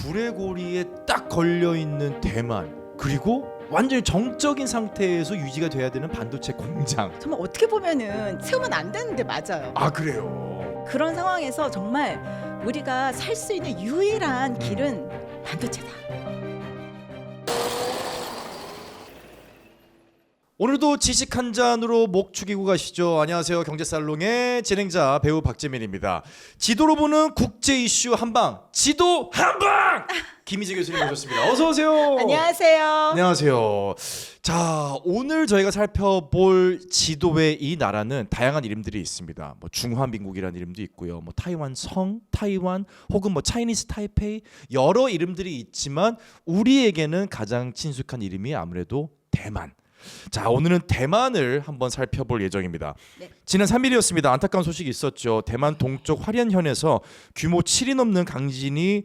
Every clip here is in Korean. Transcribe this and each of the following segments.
불의 고리에 딱 걸려 있는 대만, 그리고 완전히 정적인 상태에서 유지가 돼야 되는 반도체 공장. 정말 어떻게 보면은 세우면 안 되는데 맞아요. 아 그래요. 그런 상황에서 정말 우리가 살 수 있는 유일한 길은 반도체다. 오늘도 지식 한 잔으로 목 축이고 가시죠. 안녕하세요. 경제살롱의 진행자 배우 박재민입니다. 지도로 보는 국제 이슈 한방, 지도 한방. 김희재 교수님 모셨습니다. 어서 오세요. 안녕하세요. 안녕하세요. 자, 오늘 저희가 살펴볼 지도의 이 나라는 다양한 이름들이 있습니다. 뭐 중화민국이라는 이름도 있고요. 뭐 타이완 성, 타이완 혹은 뭐 차이니스 타이페이, 여러 이름들이 있지만 우리에게는 가장 친숙한 이름이 아무래도 대만. 자, 오늘은 대만을 한번 살펴볼 예정입니다. 네. 지난 3일이었습니다. 안타까운 소식이 있었죠. 대만 동쪽 화련현에서 규모 7이 넘는 강진이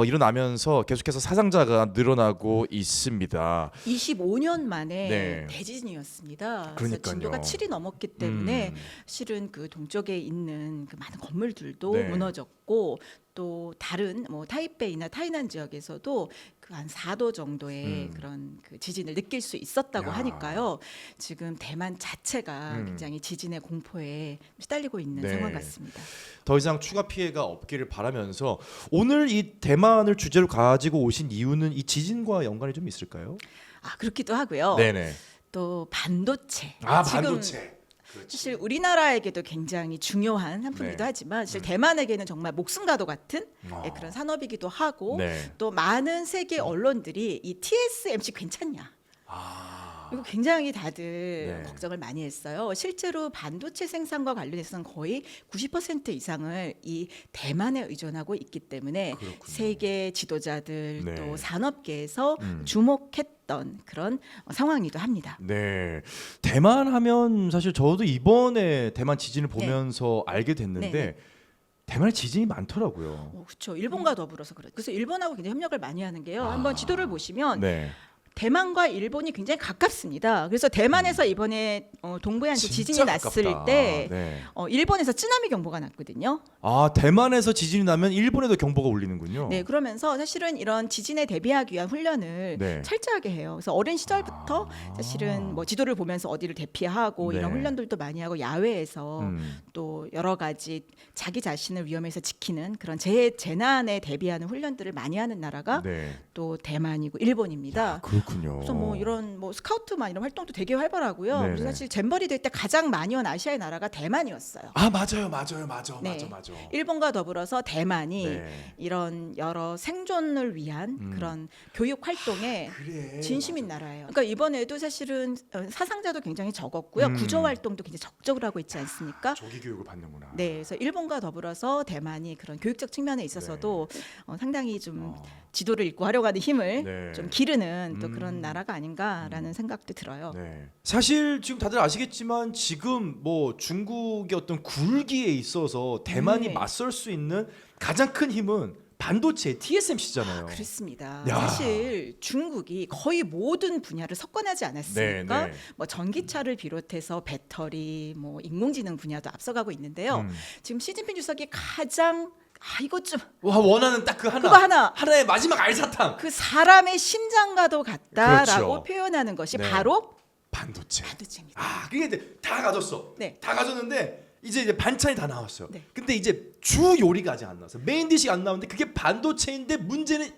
일어나면서 계속해서 사상자가 늘어나고 있습니다. 25년 만에 네. 대지진이었습니다. 그러니까요. 그래서 진도가 7이 넘었기 때문에 실은 그 동쪽에 있는 그 많은 건물들도 네. 무너졌고 또 다른 뭐 타이베이나 타이난 지역에서도 그 한 4도 정도의 그런 그 지진을 느낄 수 있었다고 야. 하니까요. 지금 대만 자체가 굉장히 지진의 공포에 시달리고 있는 네. 상황 같습니다. 더 이상 추가 피해가 없기를 바라면서 오늘 이 대만을 주제로 가지고 오신 이유는 이 지진과 연관이 좀 있을까요? 아 그렇기도 하고요. 네네. 또 반도체. 아, 지금 반도체. 그렇지. 사실 우리나라에게도 굉장히 중요한 상품이기도 네. 하지만 사실 대만에게는 정말 목숨과도 같은 아. 그런 산업이기도 하고 네. 또 많은 세계 언론들이 이 TSMC 괜찮냐 아. 이거 굉장히 다들 네. 걱정을 많이 했어요. 실제로 반도체 생산과 관련해서는 거의 90% 이상을 이 대만에 의존하고 있기 때문에 그렇군요. 세계 지도자들 네. 또 산업계에서 주목했던 그런 상황이기도 합니다. 네. 대만 하면 사실 저도 이번에 대만 지진을 네. 보면서 알게 됐는데 네. 대만에 지진이 많더라고요. 그렇죠. 일본과 더불어서 그래서 일본하고 굉장히 협력을 많이 하는 게요. 한번 지도를 보시면 네. 대만과 일본이 굉장히 가깝습니다. 그래서 대만에서 이번에 동부해안지 지진이 진짜 났을 가깝다. 때 네. 일본에서 쓰나미 경보가 났거든요. 아, 대만에서 지진이 나면 일본에도 경보가 울리는군요. 네, 그러면서 사실은 이런 지진에 대비하기 위한 훈련을 네. 철저하게 해요. 그래서 어린 시절부터 사실은 뭐 지도를 보면서 어디를 대피하고 네. 이런 훈련들도 많이 하고 야외에서 음. 또 여러 가지 자기 자신을 위험에서 지키는 그런 재난에 대비하는 훈련들을 많이 하는 나라가 네. 또 대만이고 일본입니다. 그렇군요. 그래서 뭐 이런 뭐 스카우트만 이런 활동도 되게 활발하고요. 네네. 그래서 사실 잼버리 될 때 가장 많이 온 아시아의 나라가 대만이었어요. 아, 맞아. 네. 맞아. 일본과 더불어서 대만이 네. 이런 여러 생존을 위한 그런 교육 활동에 그래. 진심인 나라예요. 그러니까 이번에도 사실은 사상자도 굉장히 적었고요. 구조 활동도 굉장히 적극적으로 하고 있지 않습니까? 조기 교육을 받는구나. 네, 그래서 일본과 더불어서 대만이 그런 교육적 측면에 있어서도 상당히 좀 지도를 읽고 활용하는 힘을 네. 좀 기르는 또 그런 나라가 아닌가라는 생각도 들어요. 네. 사실 지금 다들 아시겠지만 지금 뭐 중국의 어떤 굴기에 있어서 대만이 네. 맞설 수 있는 가장 큰 힘은 반도체 TSMC잖아요. 그렇습니다. 야. 사실 중국이 거의 모든 분야를 석권하지 않았습니까? 네, 네. 뭐 전기차를 비롯해서 배터리, 뭐 인공지능 분야도 앞서가고 있는데요. 지금 시진핑 주석이 가장 이것 좀 와, 원하는 딱 그 하나. 그거 하나. 하나의 마지막 알사탕. 그 사람의 심장과도 같다라고 그렇죠. 표현하는 것이 네. 바로 반도체. 반도체입니다. 아, 그게 이제 다 가졌어. 네. 다 가졌는데 이제 반찬이 다 나왔어요. 네. 근데 이제 주 요리가 아직 안 나왔어. 메인 디시가 안 나오는데 그게 반도체인데 문제는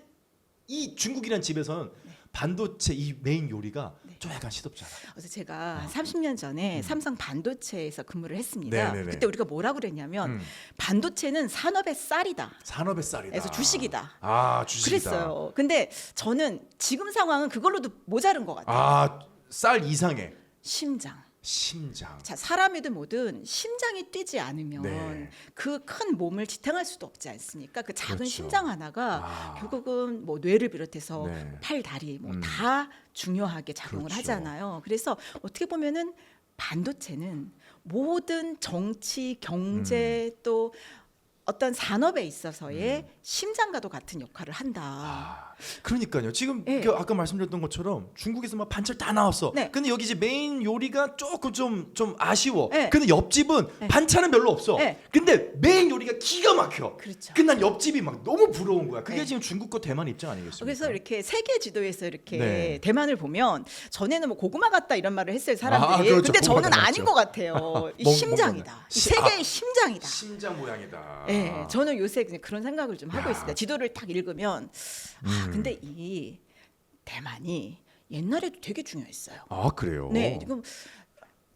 이 중국이란 집에서는 반도체 이 메인 요리가 좀 약간 시덥잖아. 그래서 제가 한 30년 전에 삼성 반도체에서 근무를 했습니다. 네네네. 그때 우리가 뭐라고 그랬냐면 반도체는 산업의 쌀이다. 산업의 쌀이다. 그래서 주식이다. 아, 주식이다. 그랬어요. 근데 저는 지금 상황은 그걸로도 모자른 것 같아요. 아, 쌀 이상의 심장. 심장. 자, 사람이든 뭐든 심장이 뛰지 않으면 네. 그 큰 몸을 지탱할 수도 없지 않습니까? 그 작은 그렇죠. 심장 하나가 아. 결국은 뭐 뇌를 비롯해서 네. 팔, 다리 뭐 다 중요하게 작용을 그렇죠. 하잖아요. 그래서 어떻게 보면은 반도체는 모든 정치, 경제 또 어떤 산업에 있어서의 심장과도 같은 역할을 한다. 그러니까요. 지금 네. 그 아까 말씀드렸던 것처럼 중국에서 막 반찬 다 나왔어. 네. 근데 여기 이제 메인 요리가 조금 좀 아쉬워. 네. 근데 옆집은 네. 반찬은 별로 없어. 네. 근데 메인 요리가 기가 막혀. 그렇죠. 근데 난 옆집이 막 너무 부러운 거야. 그게 네. 지금 중국과 대만 입장 아니겠습니까? 그래서 이렇게 세계 지도에서 이렇게 네. 대만을 보면 전에는 뭐 고구마 같다 이런 말을 했어요 사람들이. 그렇죠. 근데 고구마 저는 같다 아닌 것 같아요. 이 심장이다. 이 시- 세계의 심장이다. 심장 모양이다. 네, 저는 요새 그런 생각을 좀 하고 야. 있습니다. 지도를 딱 읽으면 근데 이 대만이 옛날에도 되게 중요했어요. 아 그래요? 네, 지금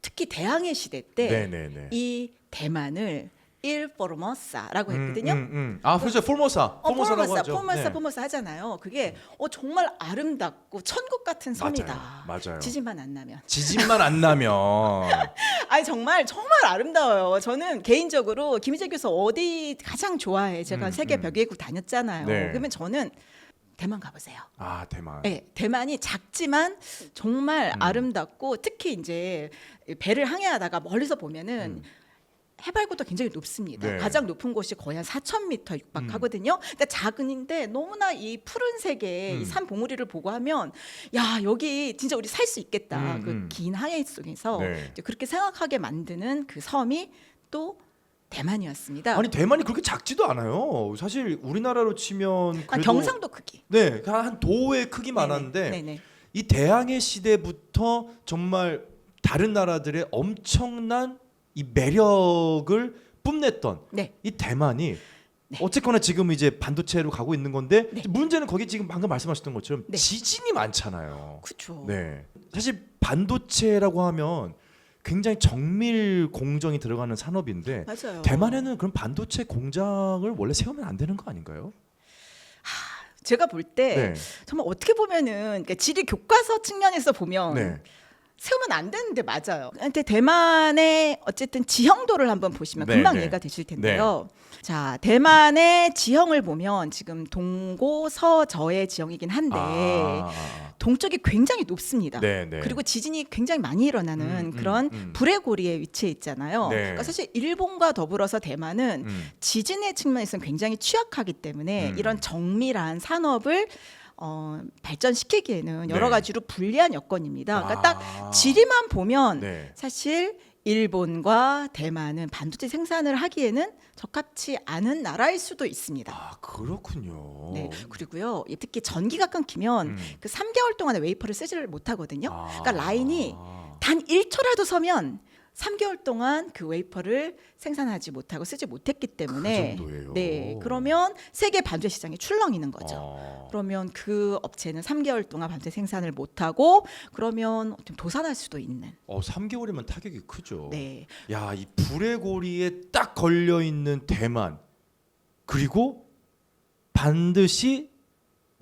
특히 대항해 시대 때 네네네. 이 대만을 일 포르모사라고 했거든요. 아 그렇죠. 포르모사라고 하죠. 포르모사 하잖아요. 그게 정말 아름답고 천국 같은 섬이다. 맞아요. 지진만 안 나면. 지진만 안 나면. 아니 정말 아름다워요. 저는 개인적으로 김희재 교수 어디 가장 좋아해? 제가 세계 몇 개국 다녔잖아요. 네. 그러면 저는 대만 가보세요. 아 대만. 네, 대만이 작지만 정말 아름답고 특히 이제 배를 항해하다가 멀리서 보면은 해발고도 굉장히 높습니다. 네. 가장 높은 곳이 거의 한 4,000m 육박하거든요. 그러니까 작은데 너무나 이 푸른색의 이 산 봉우리를 보고 하면 야 여기 진짜 우리 살 수 있겠다. 그 긴 항해 속에서 네. 이제 그렇게 생각하게 만드는 그 섬이 또 대만이었습니다. 아니 대만이 그렇게 작지도 않아요. 사실 우리나라로 치면 그래도 경상도 크기. 네, 한 도의 크기만 한데 네네. 이 대항해 시대부터 정말 다른 나라들의 엄청난 이 매력을 뽐냈던 네. 이 대만이 네. 어쨌거나 지금 이제 반도체로 가고 있는 건데 네. 문제는 거기 지금 방금 말씀하셨던 것처럼 네. 지진이 많잖아요. 그렇죠. 네, 사실 반도체라고 하면 굉장히 정밀 공정이 들어가는 산업인데 맞아요. 대만에는 그럼 반도체 공장을 원래 세우면 안 되는 거 아닌가요? 제가 볼 때 네. 정말 어떻게 보면은 그러니까 지리 교과서 측면에서 보면 네. 세우면 안 되는데 맞아요. 근데 대만의 어쨌든 지형도를 한번 보시면 네, 금방 네. 이해가 되실 텐데요. 자, 대만의 지형을 보면 지금 동고서저의 지형이긴 한데 동쪽이 굉장히 높습니다. 네, 네. 그리고 지진이 굉장히 많이 일어나는 그런 불의 고리에 위치해 있잖아요. 네. 그러니까 사실 일본과 더불어서 대만은 지진의 측면에서는 굉장히 취약하기 때문에 이런 정밀한 산업을 발전시키기에는 여러 네. 가지로 불리한 여건입니다. 그러니까 딱 지리만 보면 네. 사실 일본과 대만은 반도체 생산을 하기에는 적합치 않은 나라일 수도 있습니다. 아 그렇군요. 네, 그리고요 특히 전기가 끊기면 그 3개월 동안에 웨이퍼를 쓰지를 못하거든요. 그러니까 라인이 단 1초라도 서면 3개월 동안 그 웨이퍼를 생산하지 못하고 쓰지 못했기 때문에 그 정도예요. 네, 그러면 세계 반도체 시장이 출렁이는 거죠. 그러면 그 업체는 3개월 동안 반도체 생산을 못하고 그러면 좀 도산할 수도 있는. 3개월이면 타격이 크죠. 네, 야, 이 불의 고리에 딱 걸려 있는 대만 그리고 반드시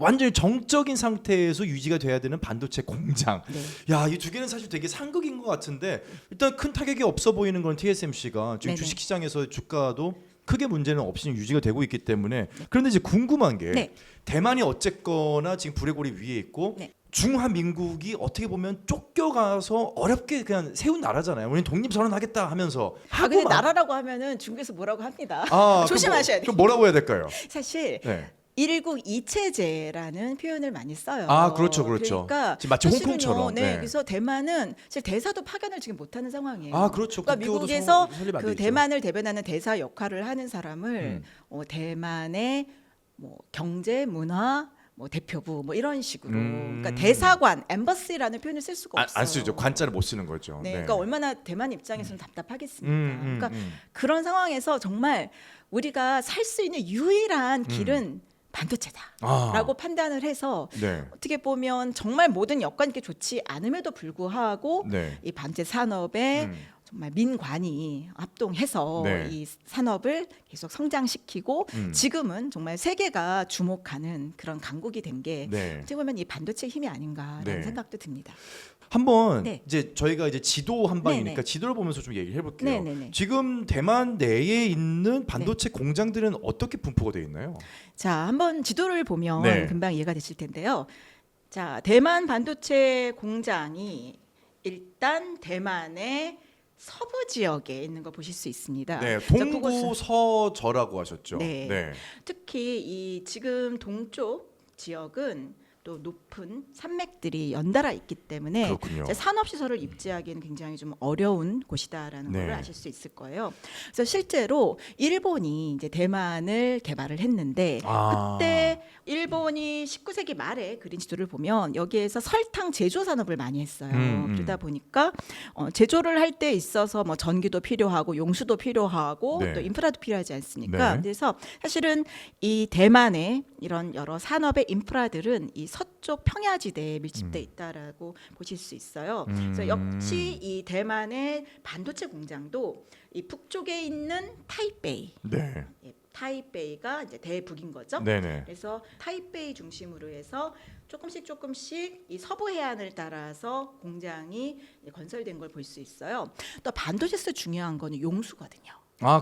완전히 정적인 상태에서 유지가 돼야 되는 반도체 공장. 네. 야, 이 두 개는 사실 되게 상극인 것 같은데 일단 큰 타격이 없어 보이는 건 TSMC가 지금 네네. 주식시장에서 주가도 크게 문제는 없이 유지가 되고 있기 때문에 그런데 이제 궁금한 게 네. 대만이 어쨌거나 지금 불의 고리 위에 있고 네. 중화민국이 어떻게 보면 쫓겨가서 어렵게 그냥 세운 나라잖아요. 우리는 독립선언하겠다 하면서 하고 근데 나라라고 하면은 중국에서 뭐라고 합니다. 그럼 조심하셔야 돼요. 그럼 뭐라고 해야 될까요? 사실 네. 일국 이체제라는 표현을 많이 써요. 아, 그렇죠, 그렇죠. 그러니까 지금 마치 사실은요, 홍콩처럼. 네, 네. 그래서 대만은 사실 대사도 파견을 지금 못하는 상황이에요. 아, 그렇죠. 그러니까 국교도 미국에서 설립 안 그 돼 있죠. 대만을 대변하는 대사 역할을 하는 사람을 대만의 뭐 경제 문화 뭐 대표부 뭐 이런 식으로 그러니까 대사관 엠버시라는 표현을 쓸 수가 없어요. 안 쓰죠. 관자를 못 쓰는 거죠. 네, 그러니까 얼마나 대만 입장에서는 답답하겠습니까. 그러니까 음. 그런 상황에서 정말 우리가 살 수 있는 유일한 길은 반도체다라고 판단을 해서 네. 어떻게 보면 정말 모든 여건이 이렇게 좋지 않음에도 불구하고 네. 이 반도체 산업에 정말 민관이 합동해서 네. 이 산업을 계속 성장시키고 지금은 정말 세계가 주목하는 그런 강국이 된 게 네. 어떻게 보면 이 반도체 힘이 아닌가라는 네. 생각도 듭니다. 한번 네. 이제 저희가 이제 지도 한 방이니까 네네. 지도를 보면서 좀 얘기를 해볼게요. 네네네. 지금 대만 내에 있는 반도체 공장들은 어떻게 분포가 되어 있나요? 자, 한번 지도를 보면 네. 금방 이해가 되실 텐데요. 자, 대만 반도체 공장이 일단 대만의 서부 지역에 있는 걸 보실 수 있습니다. 네, 자, 동부서저라고 하셨죠. 네. 특히 이 지금 동쪽 지역은 또 높은 산맥들이 연달아 있기 때문에 그렇군요. 산업시설을 입지하기는 굉장히 좀 어려운 곳이다라는 네. 걸 아실 수 있을 거예요. 그래서 실제로 일본이 이제 대만을 개발을 했는데 그때 일본이 19세기 말에 그린 지도를 보면 여기에서 설탕 제조 산업을 많이 했어요. 그러다 보니까 제조를 할 때 있어서 뭐 전기도 필요하고 용수도 필요하고 네. 또 인프라도 필요하지 않습니까? 네. 그래서 사실은 이 대만의 이런 여러 산업의 인프라들은 이 서쪽 평야지대에 밀집돼 있다라고 보실 수 있어요. 그래서 역시 이 대만의 반도체 공장도 이 북쪽에 있는 타이베이, 네. 타이베이가 이제 대북인 거죠. 네네. 그래서 타이베이 중심으로 해서 조금씩 이 서부 해안을 따라서 공장이 건설된 걸 볼 수 있어요. 또 반도체에서 중요한 거는 용수거든요.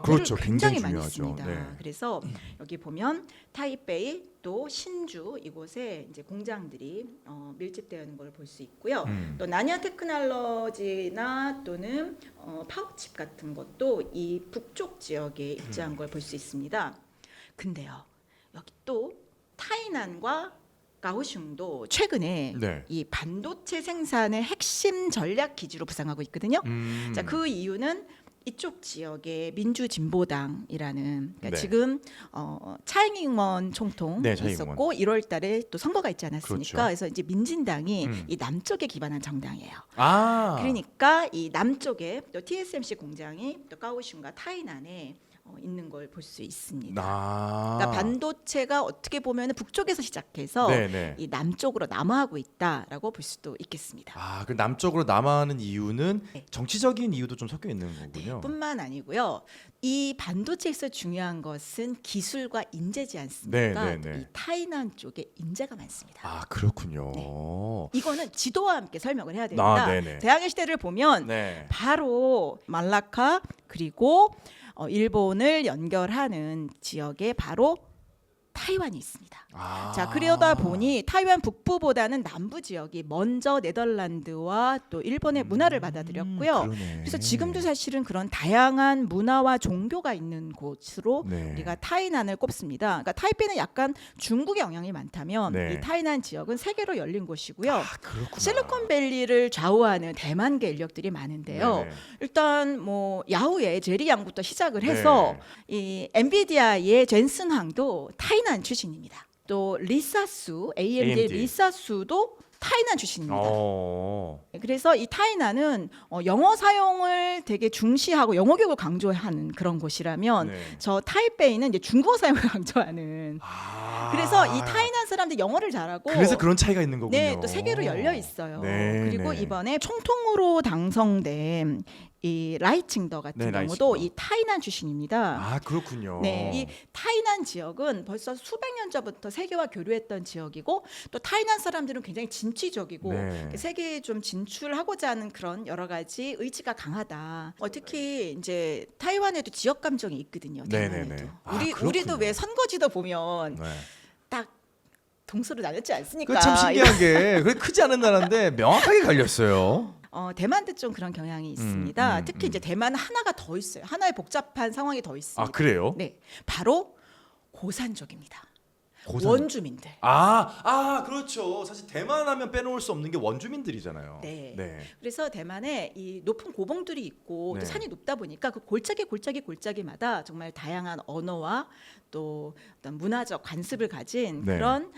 그렇죠. 굉장히 많이 중요하죠. 씁니다. 네. 그래서 여기 보면 타이베이 또 신주 이곳에 이제 공장들이 밀집되어 있는 걸 볼 수 있고요. 또 나냐 테크놀로지나 또는 파워칩 같은 것도 이 북쪽 지역에 입지한 걸 볼 수 있습니다. 근데요, 여기 또 타이난과 가오슝도 최근에 네. 이 반도체 생산의 핵심 전략 기지로 부상하고 있거든요. 자, 그 이유는 이쪽 지역의 민주진보당이라는 그러니까 네. 지금 차이잉원 총통 네, 차이잉원. 있었고 1월달에 또 선거가 있지 않았습니까? 그렇죠. 그래서 이제 민진당이 이 남쪽에 기반한 정당이에요. 그러니까 이 남쪽에 또 TSMC 공장이 또 가오슝과 타이난에 있는 걸 볼 수 있습니다. 그러니까 반도체가 어떻게 보면 북쪽에서 시작해서 네네. 이 남쪽으로 남하하고 있다라고 볼 수도 있겠습니다. 그 남쪽으로 남하하는 이유는 네. 정치적인 이유도 좀 섞여 있는 거군요. 뿐만 아니고요. 이 반도체에서 중요한 것은 기술과 인재지 않습니까? 네, 네, 네. 이 타이난 쪽에 인재가 많습니다. 그렇군요. 이거는 지도와 함께 설명을 해야 됩니다. 네네. 대항해 시대를 보면 네. 바로 말라카 그리고 일본을 연결하는 지역에 바로 타이완이 있습니다. 자, 그러다 보니 타이완 북부보다는 남부 지역이 먼저 네덜란드와 또 일본의 문화를 받아들였고요. 그러네. 그래서 지금도 사실은 그런 다양한 문화와 종교가 있는 곳으로 네. 우리가 타이난을 꼽습니다. 그러니까 타이페이는 약간 중국의 영향이 많다면 네. 이 타이난 지역은 세계로 열린 곳이고요. 그렇구나. 실리콘밸리를 좌우하는 대만계 인력들이 많은데요. 네네. 일단 뭐 야후의 제리 양부터 시작을 해서 네. 이 엔비디아의 젠슨 황도 타이난 출신입니다. 또 리사수 AMD 리사수도 타이난 출신입니다. 그래서 이 타이난은 영어 사용을 되게 중시하고 영어 교육을 강조하는 그런 곳이라면 네. 저 타이베이는 이제 중국어 사용을 강조하는. 그래서 이 타이난 사람들 영어를 잘하고 그래서 그런 차이가 있는 거군요. 네, 또 세계로 열려 있어요. 네, 그리고 네. 이번에 총통으로 당선된 이 라이칭더 같은 네, 경우도 라이칭더. 이 타이난 출신입니다. 그렇군요. 네, 이 타이난 지역은 벌써 수백 년 전부터 세계와 교류했던 지역이고 또 타이난 사람들은 굉장히 진취적이고 네. 세계에 좀 진출하고자 하는 그런 여러 가지 의지가 강하다. 특히 이제 타이완에도 지역 감정이 있거든요. 네네네. 대만에도. 우리도 왜 선거지도 보면 네. 딱 동서로 나뉘지 않습니까? 그 참 신기한 게 그래 크지 않은 나라인데 명확하게 갈렸어요. 대만도 좀 그런 경향이 있습니다. 음, 특히 이제 대만은 하나가 더 있어요. 하나의 복잡한 상황이 더 있습니다. 그래요? 네, 바로 고산족입니다. 고산- 원주민들. 그렇죠. 사실 대만 하면 빼놓을 수 없는 게 원주민들이잖아요. 네. 그래서 대만에 이 높은 고봉들이 있고 네. 또 산이 높다 보니까 그 골짜기마다 정말 다양한 언어와 또 어떤 문화적 관습을 가진 네. 그런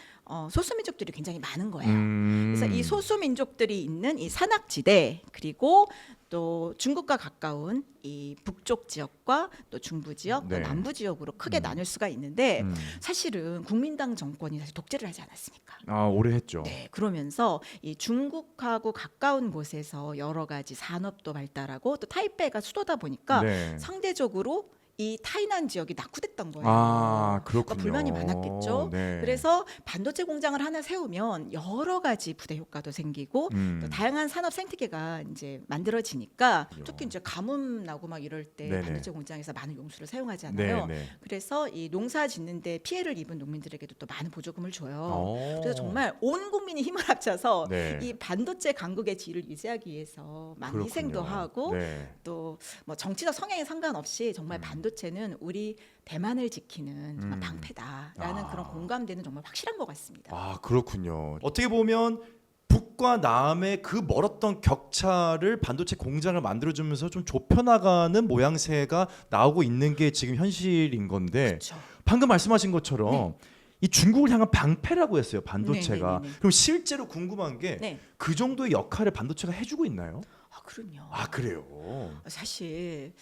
소수민족들이 굉장히 많은 거예요. 음. 그래서 이 소수민족들이 있는 이 산악지대 그리고 또 중국과 가까운 이 북쪽 지역과 또 중부 지역, 네. 또 남부 지역으로 크게 나눌 수가 있는데 음. 사실은 국민당 정권이 사실 독재를 하지 않았습니까? 오래 했죠. 네, 그러면서 이 중국하고 가까운 곳에서 여러 가지 산업도 발달하고 또 타이베이가 수도다 보니까 네. 상대적으로 이 타이난 지역이 낙후됐던 거예요. 아, 그렇군요. 그러니까 불만이 많았겠죠. 네. 그래서 반도체 공장을 하나 세우면 여러 가지 부대 효과도 생기고 또 다양한 산업 생태계가 이제 만들어지니까 특히 이제 가뭄 나고 막 이럴 때 네네. 반도체 공장에서 많은 용수를 사용하잖아요. 네네. 그래서 이 농사 짓는데 피해를 입은 농민들에게도 또 많은 보조금을 줘요. 오. 그래서 정말 온 국민이 힘을 합쳐서 네. 이 반도체 강국의 지위를 유지하기 위해서 많은 그렇군요. 희생도 하고 네. 또 뭐 정치적 성향에 상관없이 정말 반도체는 우리 대만을 지키는 정말 방패다라는 아. 그런 공감대는 정말 확실한 것 같습니다. 아, 그렇군요. 어떻게 보면 북과 남의 그 멀었던 격차를 반도체 공장을 만들어주면서 좀 좁혀나가는 모양새가 나오고 있는 게 지금 현실인 건데 그렇죠. 방금 말씀하신 것처럼 이 중국을 향한 방패라고 했어요, 반도체가. 네네네네. 그럼 실제로 궁금한 게 네. 그 정도의 역할을 반도체가 해주고 있나요? 아, 그럼요. 아, 그래요. 사실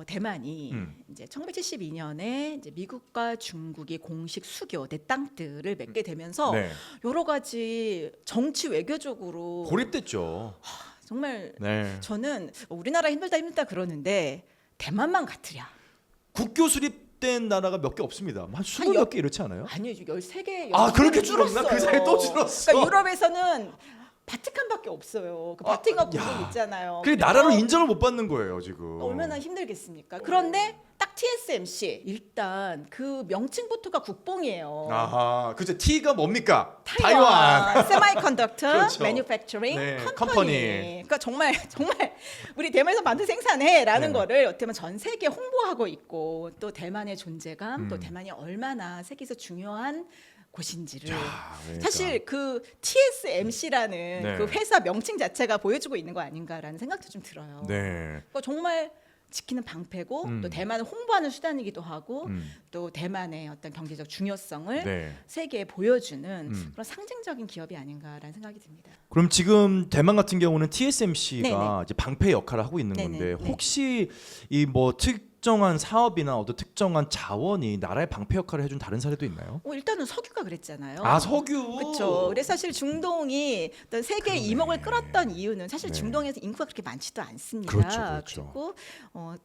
대만이 이제 1972년에 이제 미국과 중국이 공식 수교 내 땅들을 맺게 되면서 네. 여러 가지 정치 외교적으로 고립됐죠. 정말 네. 저는 우리나라 힘들다 그러는데 대만만 같으랴. 국교 수립된 나라가 몇 개 없습니다. 한 20 몇 개 이렇지 않아요? 아니요, 13개. 아, 그렇게 줄었나? 그 사이에 또 줄었어. 그러니까 유럽에서는 바티칸밖에 없어요. 그 바티칸 야. 공동 있잖아요. 그게 나라로 인정을 못 받는 거예요, 지금. 얼마나 힘들겠습니까? 그런데 딱 TSMC 일단 그 명칭부터가 국뽕이에요. 아하, 그죠. T가 뭡니까? 타이완 세마이컨덕터 그렇죠. 매뉴팩처링 네, 컴퍼니. 컴퍼니. 그러니까 정말 우리 대만에서 만두 생산해라는 네. 거를 어떻게 보면 전 세계에 홍보하고 있고 또 대만의 존재감, 또 대만이 얼마나 세계에서 중요한 곳인지를 그러니까. 사실 그 TSMC라는 네. 그 회사 명칭 자체가 보여주고 있는 거 아닌가라는 생각도 좀 들어요. 네. 그러니까 정말 지키는 방패고 또 대만을 홍보하는 수단이기도 하고 또 대만의 어떤 경제적 중요성을 네. 세계에 보여주는 그런 상징적인 기업이 아닌가라는 생각이 듭니다. 그럼 지금 대만 같은 경우는 TSMC가 네네. 이제 방패 역할을 하고 있는 네네. 건데 네. 혹시 이 뭐 특정한 사업이나 어떤 특정한 자원이 나라의 방패 역할을 해준 다른 사례도 있나요? 일단은 석유가 그랬잖아요. 아, 석유. 그렇죠. 그래서 사실 중동이 어떤 세계의 그러네. 이목을 끌었던 이유는 사실 네. 중동에서 인구가 그렇게 많지도 않습니다. 그렇죠. 그리고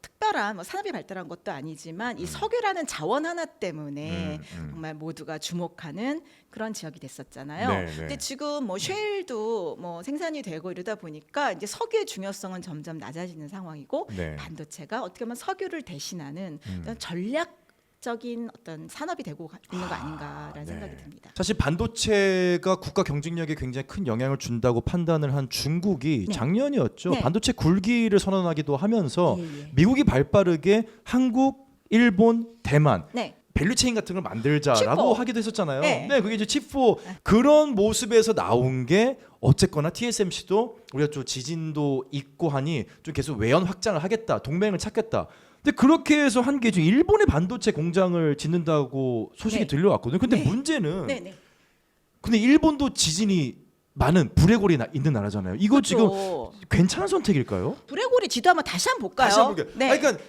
특별한 뭐 산업이 발달한 것도 아니지만 이 석유라는 자원 하나 때문에 정말 모두가 주목하는 그런 지역이 됐었잖아요. 네, 네. 근데 지금 뭐 쉐일도 뭐 생산이 되고 이러다 보니까 이제 석유의 중요성은 점점 낮아지는 상황이고 네. 반도체가 어떻게 보면 석유를 대신하는 어떤 전략적인 어떤 산업이 되고 있는 거 아닌가라는 생각이 듭니다. 사실 반도체가 국가 경쟁력에 굉장히 큰 영향을 준다고 판단을 한 중국이 네. 작년이었죠. 네. 반도체 굴기를 선언하기도 하면서 예, 예. 미국이 발빠르게 한국, 일본, 대만 네. 밸류체인 같은 걸 만들자라고 칩4. 하기도 했었잖아요. 네. 네, 그게 이제 칩4 그런 모습에서 나온 게 어쨌거나 TSMC도 우리가 좀 지진도 있고 하니 좀 계속 외연 확장을 하겠다, 동맹을 찾겠다. 근데 그렇게 해서 한 게 지금 일본의 반도체 공장을 짓는다고 소식이 네. 들려왔거든요. 근데 네. 문제는 네, 네. 근데 일본도 지진이 많은 불레골이 있는 나라잖아요. 이거 지금 그렇죠. 괜찮은 선택일까요? 브레고리 지도 한번 다시 한번 볼까요? 다시 한번 볼게요. 네. 아니, 그러니까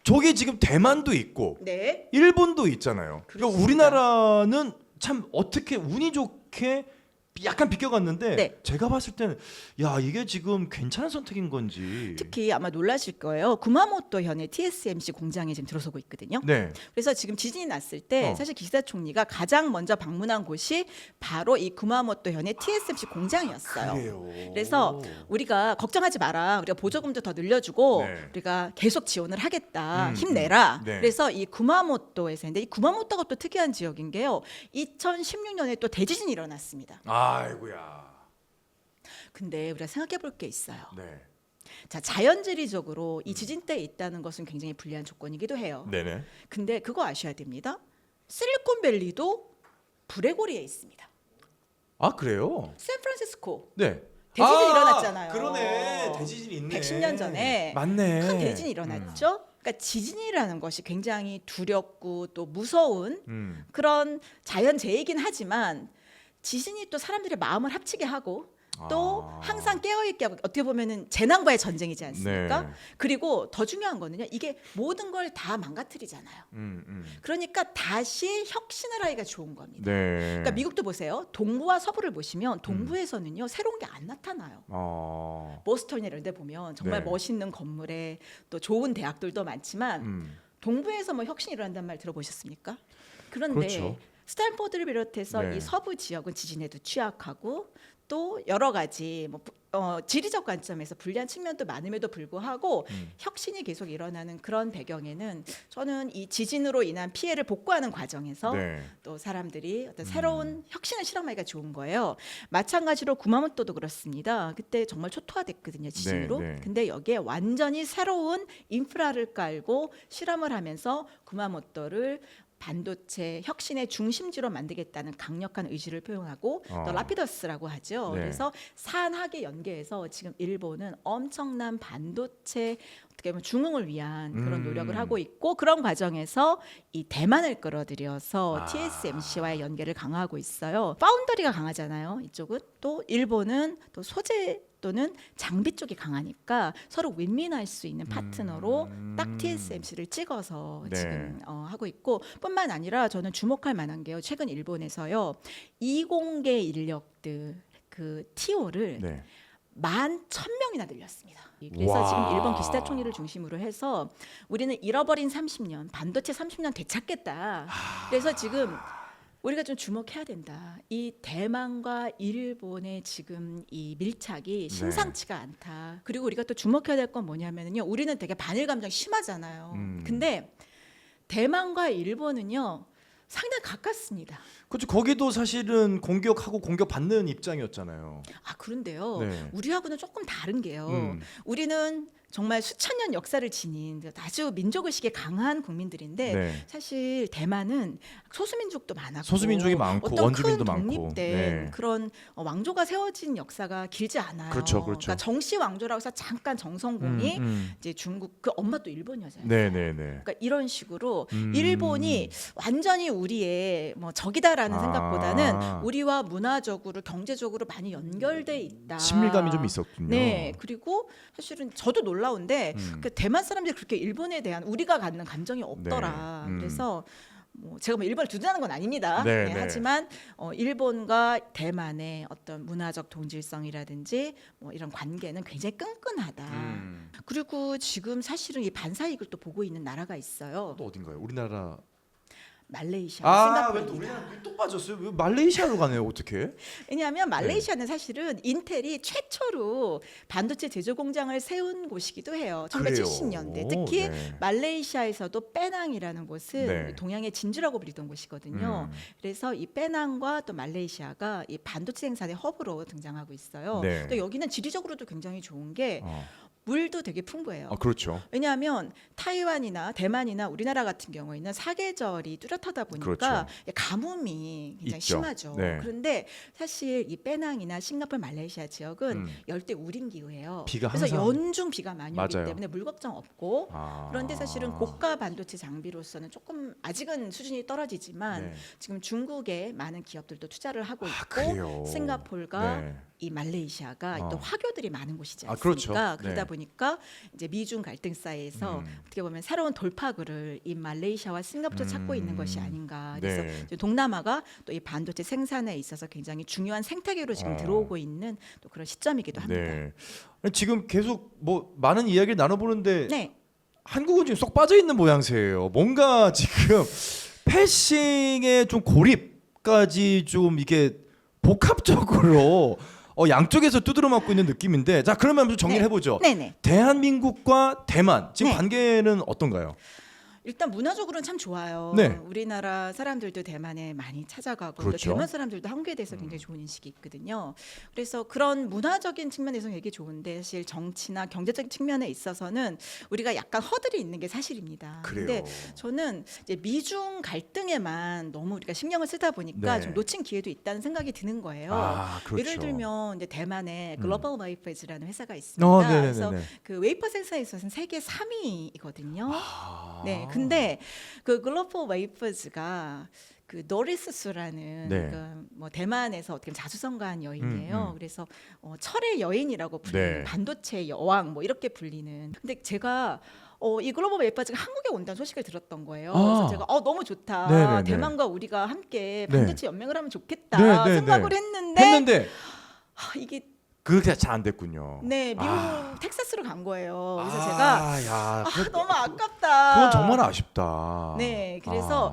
저게 지금 대만도 있고 네. 일본도 있잖아요. 그러니까 그렇습니다. 우리나라는 참 어떻게 운이 좋게 약간 비껴갔는데 네. 제가 봤을 때는 야 이게 지금 괜찮은 선택인 건지. 특히 아마 놀라실 거예요. 구마모토 현의 TSMC 공장에 지금 들어서고 있거든요. 네. 그래서 지금 지진이 났을 때 사실 기시다 총리가 가장 먼저 방문한 곳이 바로 이 구마모토 현의 TSMC 공장이었어요. 그래요. 그래서 우리가 걱정하지 마라. 우리가 보조금도 더 늘려주고 네. 우리가 계속 지원을 하겠다. 힘내라. 네. 그래서 이 구마모토에서인데 이 구마모토가 또 특이한 지역인 게요. 2016년에 또 대지진이 일어났습니다. 아이고야. 근데 우리가 생각해 볼 게 있어요. 네. 자, 자연재리적으로 이 지진대에 있다는 것은 굉장히 불리한 조건이기도 해요. 네네. 근데 그거 아셔야 됩니다. 실리콘밸리도 브레고리에 있습니다. 아 그래요? 샌프란시스코 네. 대지진 일어났잖아요. 그러네. 대지진이 있네. 110년 전에 맞네. 큰 대지진이 일어났죠. 그러니까 지진이라는 것이 굉장히 두렵고 또 무서운 그런 자연재해이긴 하지만 지진이 또 사람들의 마음을 합치게 하고 또 항상 깨어있게 하고 어떻게 보면은 재난과의 전쟁이지 않습니까? 네. 그리고 더 중요한 거는요. 이게 모든 걸 다 망가뜨리잖아요. 그러니까 다시 혁신을 하기가 좋은 겁니다. 네. 그러니까 미국도 보세요. 동부와 서부를 보시면 동부에서는요. 새로운 게 안 나타나요. 보스턴이나 이런 데 보면 정말 네. 멋있는 건물에 또 좋은 대학들도 많지만 동부에서 뭐 혁신이 일어난다는 말 들어보셨습니까? 그런데 그렇죠. 스탠포드를 비롯해서 네. 이 서부 지역은 지진에도 취약하고 또 여러 가지 뭐 지리적 관점에서 불리한 측면도 많음에도 불구하고 혁신이 계속 일어나는 그런 배경에는 저는 이 지진으로 인한 피해를 복구하는 과정에서 네. 또 사람들이 어떤 새로운 혁신을 실험하기가 좋은 거예요. 마찬가지로 구마모토도 그렇습니다. 그때 정말 초토화됐거든요, 지진으로. 네, 네. 근데 여기에 완전히 새로운 인프라를 깔고 실험을 하면서 구마모토를 반도체 혁신의 중심지로 만들겠다는 강력한 의지를 표현하고 또 라피더스라고 하죠. 네. 그래서 산학에 연계해서 지금 일본은 엄청난 반도체 어떻게 보면 중흥을 위한 그런 노력을 하고 있고 그런 과정에서 이 대만을 끌어들여서 TSMC와의 연계를 강화하고 있어요. 파운더리가 강하잖아요. 이쪽은 또 일본은 또 소재 또는 장비 쪽이 강하니까 서로 윈윈할 수 있는 파트너로 딱 TSMC를 찍어서 네. 지금 하고 있고 뿐만 아니라 저는 주목할 만한 게요. 최근 일본에서요. 이공계 인력들 그 TO를 네. 11,000명이나 늘렸습니다. 그래서 와. 지금 일본 기시다 총리를 중심으로 해서 우리는 잃어버린 30년, 반도체 30년 되찾겠다. 그래서 지금 우리가 좀 주목해야 된다. 이 대만과 일본의 지금 이 밀착이 심상치가 않다. 그리고 우리가 또 주목해야 될 건 뭐냐면요. 우리는 되게 반일 감정 심하잖아요. 근데 대만과 일본은요. 상당히 가깝습니다. 그렇죠. 거기도 사실은 공격하고 공격받는 입장이었잖아요. 아 그런데요. 네. 우리하고는 조금 다른 게요. 우리는 정말 수천 년 역사를 지닌 아주 민족의식이 강한 국민들인데 네. 사실 대만은 소수민족도 많았고 소수민족이 많고 어떤 원주민도 큰 많고. 독립된 네. 그런 왕조가 세워진 역사가 길지 않아요. 그렇죠, 그렇죠. 그러니까 정씨 왕조라고 해서 잠깐 정성공이 이제 중국 그 엄마 또 일본 여자예요. 네, 네, 네. 그러니까 이런 식으로 일본이 완전히 우리의 뭐 적이다라는 생각보다는 우리와 문화적으로 경제적으로 많이 연결돼 있다. 친밀감이 좀 있었군요. 네, 그리고 사실은 저도 놀라운데 그 대만 사람들이 그렇게 일본에 대한 우리가 갖는 감정이 없더라. 네, 그래서 뭐 제가 뭐 일본을 두둔하는 건 아닙니다. 네, 네, 네. 하지만 일본과 대만의 어떤 문화적 동질성이라든지 뭐 이런 관계는 굉장히 끈끈하다. 그리고 지금 사실은 이 반사이익을 또 보고 있는 나라가 있어요. 또 어딘가요? 우리나라. 말레이시아, 왜또 싱가포르입니다. 우리나라 또 빠졌어요? 왜 말레이시아로 가네요? 어떻게? 왜냐하면 말레이시아는 사실은 인텔이 최초로 반도체 제조 공장을 세운 곳이기도 해요. 1970년대. 특히 네. 말레이시아에서도 빼낭이라는 곳은 네. 동양의 진주라고 불리던 곳이거든요. 그래서 이 빼낭과 또 말레이시아가 이 반도체 생산의 허브로 등장하고 있어요. 네. 또 여기는 지리적으로도 굉장히 좋은 게 물도 되게 풍부해요. 그렇죠. 왜냐하면 타이완이나 대만이나 우리나라 같은 경우에는 사계절이 뚜렷하다 보니까 그렇죠. 가뭄이 굉장히 있죠. 심하죠. 네. 그런데 사실 이 빼낭이나 싱가포르, 말레이시아 지역은 열대 우림 기후예요. 비가 그래서 항상- 연중 비가 많이 오기 맞아요. 때문에 물 걱정 없고 그런데 사실은 고가 반도체 장비로서는 조금 아직은 수준이 떨어지지만 네. 지금 중국에 많은 기업들도 투자를 하고 있고 그래요? 싱가포르가 네. 이 말레이시아가 또 화교들이 많은 곳이지 않습니까? 그렇죠. 그러다 네. 보니까 이제 미중 갈등 사이에서 어떻게 보면 새로운 돌파구를 이 말레이시아와 싱가포르 찾고 있는 것이 아닌가. 그래서 네. 이제 동남아가 또 이 반도체 생산에 있어서 굉장히 중요한 생태계로 지금 들어오고 있는 또 그런 시점이기도 합니다. 네. 지금 계속 뭐 많은 이야기를 나눠보는데 네. 한국은 지금 쏙 빠져 있는 모양새예요. 뭔가 지금 패싱의 좀 고립까지 좀 이게 복합적으로 양쪽에서 두드려 맞고 있는 느낌인데, 자 그러면 좀 정리를 네. 해보죠. 네네. 대한민국과 대만 지금 네. 관계는 어떤가요? 일단 문화적으로는 참 좋아요. 네. 우리나라 사람들도 대만에 많이 찾아가고 또 그렇죠. 대만 사람들도 한국에 대해서 굉장히 좋은 인식이 있거든요. 그래서 그런 문화적인 측면에서 되게 좋은데 사실 정치나 경제적인 측면에 있어서는 우리가 약간 허들이 있는 게 사실입니다. 그래요. 근데 저는 이제 미중 갈등에만 너무 우리가 신경을 쓰다 보니까 네. 좀 놓친 기회도 있다는 생각이 드는 거예요. 그렇죠. 예를 들면 이제 대만에 글로벌 웨이퍼즈라는 회사가 있습니다. 그래서 네네네. 그 웨이퍼 생산에 있어서는 세계 3위이거든요. 아. 네, 근데 그 글로벌 웨이퍼즈가 그 노리스 수라는 네. 그 뭐 대만에서 어떻게 보면 자수성가한 여인이에요. 그래서 철의 여인이라고 불리는 네. 반도체 여왕 뭐 이렇게 불리는. 근데 제가 이 글로벌 웨이퍼즈가 한국에 온다는 소식을 들었던 거예요. 그래서 제가 너무 좋다. 네네네. 대만과 우리가 함께 네. 반도체 연맹을 하면 좋겠다 네네네. 생각을 했는데 했는데 이게 그게 잘 안 됐군요. 네, 미국 아. 텍사스로 간 거예요. 그래서 제가 야, 너무 아깝다. 그건 정말 아쉽다. 네, 그래서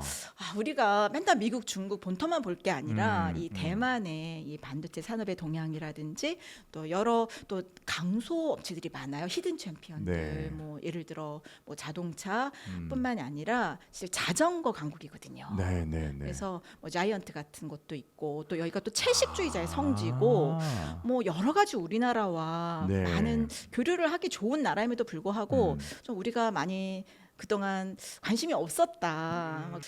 우리가 맨날 미국, 중국 본토만 볼 게 아니라 이 음. 대만의 이 반도체 산업의 동향이라든지 또 여러 또 강소 업체들이 많아요. 히든 챔피언들, 네. 뭐 예를 들어 뭐 자동차뿐만이 아니라 사실 자전거 강국이거든요. 네, 네, 네. 그래서 뭐 자이언트 같은 것도 있고 또 여기가 또 채식주의자의 성지고 뭐 여러 가지 우리나라와 네. 많은 교류를 하기 좋은 나라임에도 불구하고 좀 우리가 많이 그동안 관심이 없었다.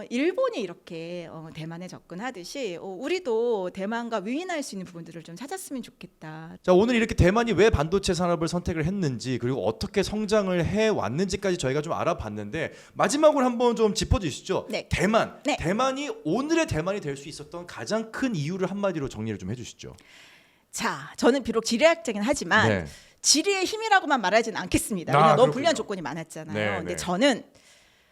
일본이 이렇게 대만에 접근하듯이 우리도 대만과 위인할 수 있는 부분들을 좀 찾았으면 좋겠다. 자, 오늘 이렇게 대만이 왜 반도체 산업을 선택을 했는지 그리고 어떻게 성장을 해 왔는지까지 저희가 좀 알아봤는데 마지막으로 한번 좀 짚어주시죠. 네. 대만, 네. 대만이 오늘의 대만이 될 수 있었던 가장 큰 이유를 한마디로 정리를 좀 해주시죠. 자, 저는 비록 지리학자긴 하지만 네. 지리의 힘이라고만 말하지는 않겠습니다. 아, 왜냐하면 너무 그렇군요. 불리한 조건이 많았잖아요. 네, 근데 네. 저는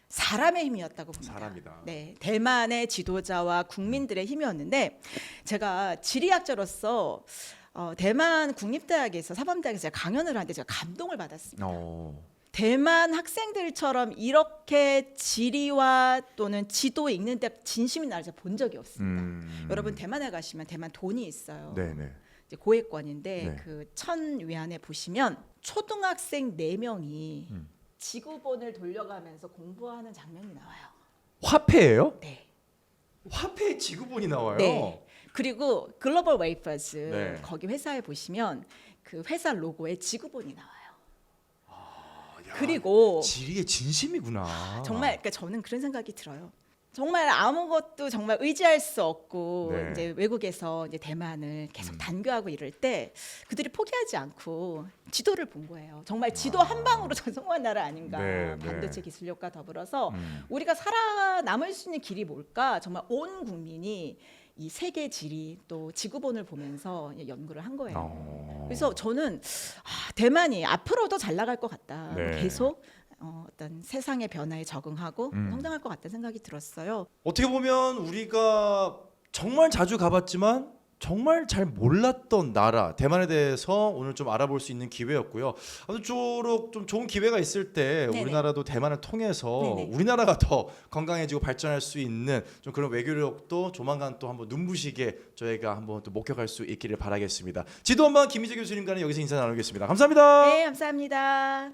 사람의 힘이었다고 봅니다. 사람이다. 네, 대만의 지도자와 국민들의 힘이었는데 제가 지리학자로서 대만 국립대학에서 사범대학에서 제가 강연을 하는데 제가 감동을 받았습니다. 대만 학생들처럼 이렇게 지리와 또는 지도 읽는데 진심이 나를 제가 본 적이 없습니다. 여러분 대만에 가시면 대만 돈이 있어요. 네네. 이제 고액권인데 네. 그 1,000위안에 보시면 초등학생 4명이 지구본을 돌려가면서 공부하는 장면이 나와요. 화폐예요? 네. 화폐에 지구본이 나와요. 네. 그리고 글로벌 웨이퍼즈 네. 거기 회사에 보시면 그 회사 로고에 지구본이 나와요. 야, 그리고 지리의 진심이구나. 정말 그러니까 저는 그런 생각이 들어요. 정말 아무것도 정말 의지할 수 없고 네. 이제 외국에서 이제 대만을 계속 단교하고 이럴 때 그들이 포기하지 않고 지도를 본 거예요. 정말 지도 한 방으로 전성한 나라 아닌가. 네, 네. 반도체 기술력과 더불어서 음. 우리가 살아남을 수 있는 길이 뭘까? 정말 온 국민이 이 세계 지리 또 지구본을 보면서 연구를 한 거예요. 그래서 저는 대만이 앞으로도 잘 나갈 것 같다. 네. 계속 어떤 세상의 변화에 적응하고 성장할 것 같다는 생각이 들었어요. 어떻게 보면 우리가 정말 자주 가봤지만 정말 잘 몰랐던 나라 대만에 대해서 오늘 좀 알아볼 수 있는 기회였고요. 아무쪼록 좀 좋은 기회가 있을 때 네네. 우리나라도 대만을 통해서 네네. 우리나라가 더 건강해지고 발전할 수 있는 좀 그런 외교력도 조만간 또 한번 눈부시게 저희가 한번 또 목격할 수 있기를 바라겠습니다. 지도원방 김희재 교수님과는 여기서 인사 나누겠습니다. 감사합니다. 네, 감사합니다.